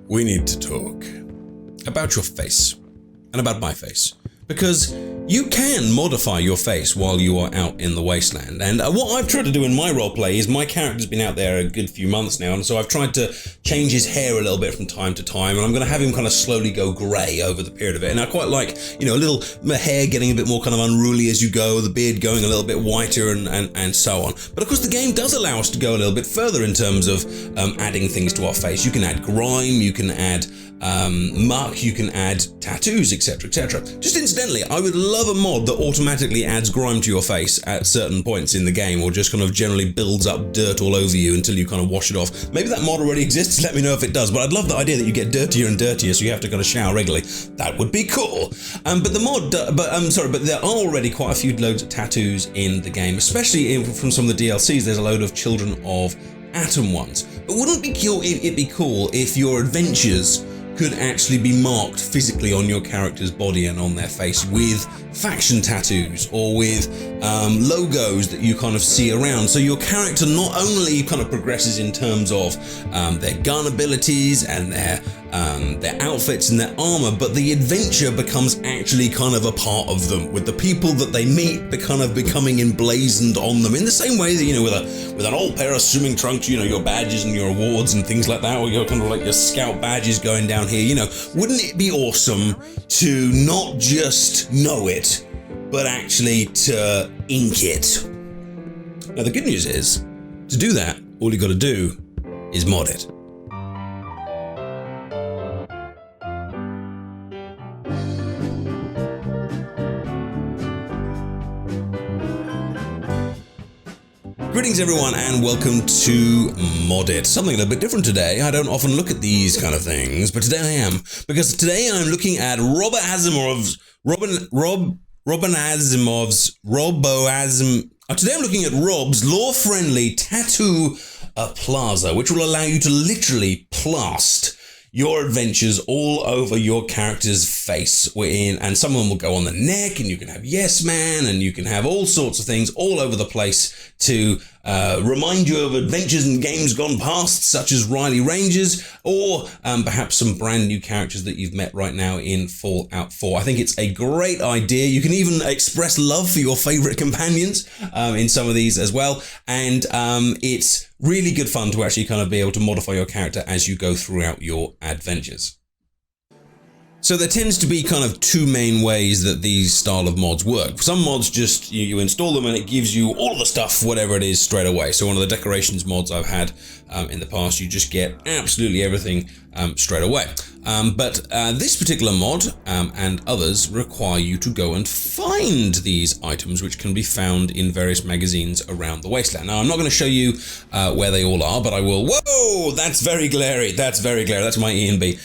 we need to talk about your face and about my face, because you can modify your face while you are out in the wasteland. And what I've tried to do in my roleplay is my character's been out there a good few months now, and so I've tried to change his hair a little bit from time to time, and I'm going to have him kind of slowly go grey over the period of it. And I quite like, you know, a little hair getting a bit more kind of unruly as you go, the beard going a little bit whiter and so on. But of course the game does allow us to go a little bit further in terms of adding things to our face. You can add grime, you can add muck, you can add tattoos, etc, etc. Just incidentally, I would love a mod that automatically adds grime to your face at certain points in the game, or just kind of generally builds up dirt all over you until you kind of wash it off. Maybe that mod already exists, let me know if it does, but I'd love the idea that you get dirtier and dirtier so you have to kind of shower regularly. That would be cool. But there are already quite a few loads of tattoos in the game, especially from some of the DLCs. There's a load of Children of Atom ones. But wouldn't it be cool if your adventures could actually be marked physically on your character's body and on their face with faction tattoos or with logos that you kind of see around, so your character not only kind of progresses in terms of their gun abilities and their outfits and their armor, but the adventure becomes actually kind of a part of them, with the people that they meet kind of becoming emblazoned on them, in the same way that, you know, with an old pair of swimming trunks, you know, your badges and your awards and things like that, or your kind of like your scout badges going down here, you know. Wouldn't it be awesome to not just know it, but actually to ink it? Now the good news is, to do that, all you got to do is mod it. Greetings everyone and welcome to Moddit. Something a little bit different today. I don't often look at these kind of things, but today I am, because today I'm looking at RoboAsimov's today I'm looking at Rob's law-friendly Tattoo-a-palooza, which will allow you to literally plast your adventures all over your character's face. And some of them will go on the neck, and you can have Yes Man, and you can have all sorts of things all over the place to remind you of adventures in games gone past, such as Riley Rangers, or perhaps some brand new characters that you've met right now in Fallout 4. I think it's a great idea. You can even express love for your favorite companions in some of these as well. And it's really good fun to actually kind of be able to modify your character as you go throughout your adventures. So there tends to be kind of two main ways that these style of mods work. Some mods just, you install them and it gives you all of the stuff, whatever it is, straight away. So one of the decorations mods I've had in the past, you just get absolutely everything straight away. But this particular mod and others require you to go and find these items, which can be found in various magazines around the wasteland. Now, I'm not going to show you where they all are, but I will. Whoa, that's very glary. That's very glary. That's my E and B.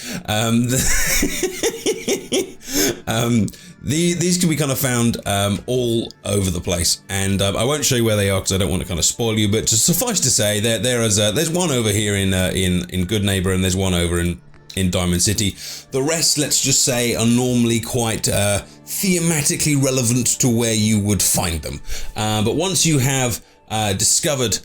These can be kind of found all over the place, and I won't show you where they are because I don't want to kind of spoil you. But to suffice to say, there's one over here in Good Neighbor, and there's one over in Diamond City. The rest, let's just say, are normally quite thematically relevant to where you would find them. But once you have discovered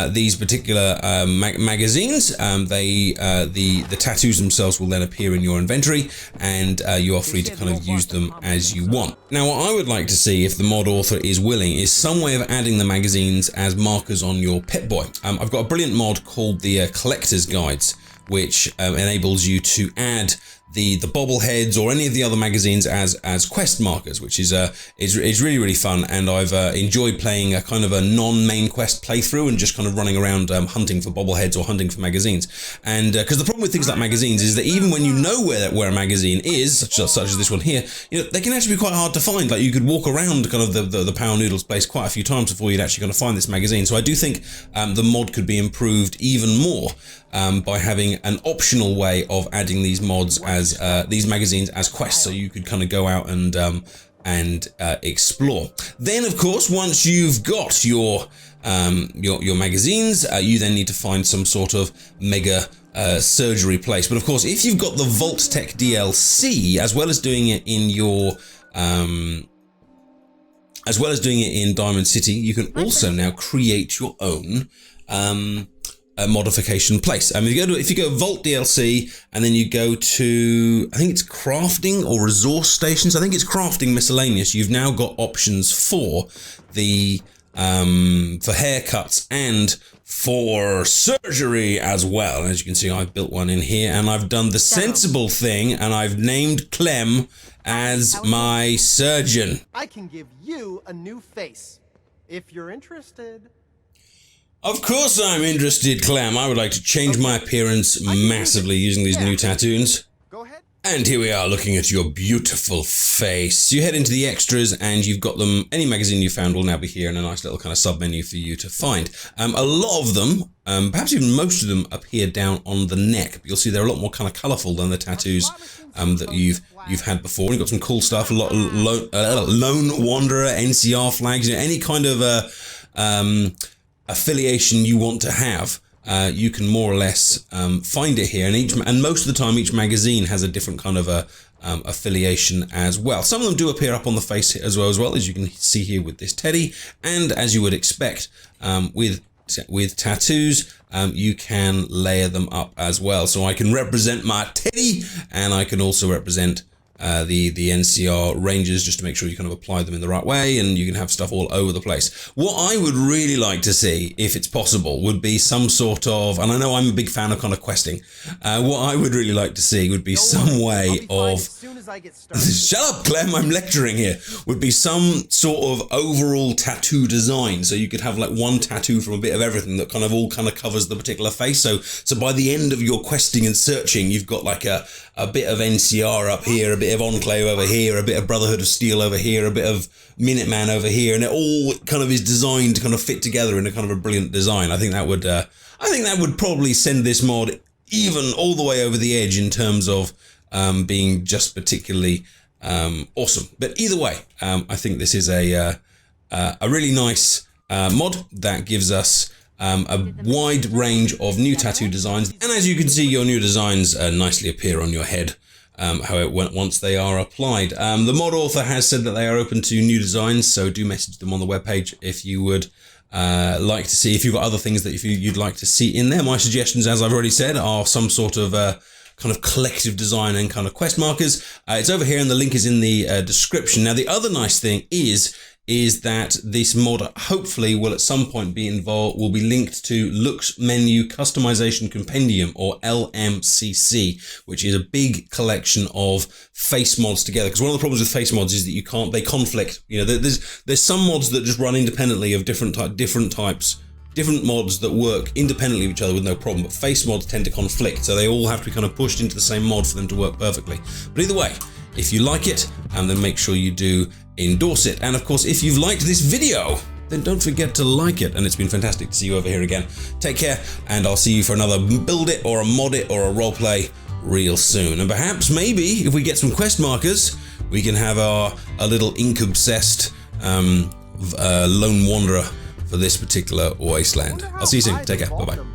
these particular magazines, the tattoos themselves will then appear in your inventory, and you are free to kind of use them as you want. Now, what I would like to see, if the mod author is willing, is some way of adding the magazines as markers on your Pip-Boy. I've got a brilliant mod called the Collector's Guides, which enables you to add the bobbleheads or any of the other magazines as quest markers, which is really, really fun. And I've enjoyed playing a kind of a non-main quest playthrough and just kind of running around hunting for bobbleheads or hunting for magazines. And because the problem with things like magazines is that even when you know where a magazine is, such as this one here, you know, they can actually be quite hard to find. Like, you could walk around kind of the Power Noodles place quite a few times before you'd actually kind of find this magazine. So I do think the mod could be improved even more by having an optional way of adding these mods as these magazines as quests, so you could kind of go out and explore. Then, of course, once you've got your magazines, you then need to find some sort of mega surgery place. But of course, if you've got the Vault Tech DLC, as well as doing it in your Diamond City, you can also now create your own modification place. If you go Vault DLC and then you go to, I think it's crafting or resource stations. I think it's crafting miscellaneous. You've now got options for the for haircuts and for surgery as well. As you can see, I've built one in here, and I've done the sensible thing, and I've named Clem as my surgeon. I can give you a new face if you're interested. Of course I'm interested, Clem. I would like to change my appearance massively using these new tattoos. Go ahead. And here we are looking at your beautiful face. You head into the extras and you've got them. Any magazine you found will now be here in a nice little kind of sub-menu for you to find. A lot of them, perhaps even most of them, appear down on the neck. But you'll see they're a lot more kind of colourful than the tattoos that you've had before. You've got some cool stuff, a lot of Lone Wanderer, NCR flags, any kind of affiliation you want to have. You can more or less find it here, and most of the time each magazine has a different kind of affiliation as well. Some of them do appear up on the face as well as you can see here with this teddy, and as you would expect with tattoos, you can layer them up as well. So I can represent my teddy, and I can also represent the NCR Rangers, just to make sure you kind of apply them in the right way, and you can have stuff all over the place. What I would really like to see, if it's possible, would be some sort of, and I know I'm a big fan of kind of questing, what I would really like to see would be some way of, shut up Clem, I'm lecturing here, would be some sort of overall tattoo design. So you could have like one tattoo from a bit of everything that kind of all kind of covers the particular face. So by the end of your questing and searching, you've got like a bit of NCR up here, a bit of Enclave over here, a bit of Brotherhood of Steel over here, a bit of Minuteman over here, and it all kind of is designed to kind of fit together in a kind of a brilliant design. I think that would probably send this mod even all the way over the edge in terms of being just particularly awesome. But either way, I think this is a really nice mod that gives us a wide range of new tattoo designs, and as you can see, your new designs nicely appear on your head once they are applied. The mod author has said that they are open to new designs, so do message them on the webpage if you would like to see, if you've got other things that you'd like to see in there. My suggestions, as I've already said, are some sort of kind of collective design and kind of quest markers. It's over here, and the link is in the description. Now, the other nice thing is that this mod hopefully will at some point be linked to LooksMenu Customization Compendium, or LMCC, which is a big collection of face mods together. Because one of the problems with face mods is that they conflict. There's some mods that just run independently of different mods that work independently of each other with no problem, but face mods tend to conflict, so they all have to be kind of pushed into the same mod for them to work perfectly. But either way, if you like it, then make sure you do endorse it. And of course, if you've liked this video, then don't forget to like it. And it's been fantastic to see you over here again. Take care, and I'll see you for another build it or a mod it or a roleplay real soon. And perhaps, maybe, if we get some quest markers, we can have a little ink-obsessed lone wanderer for this particular wasteland. I'll see you soon. Take care. Bye-bye.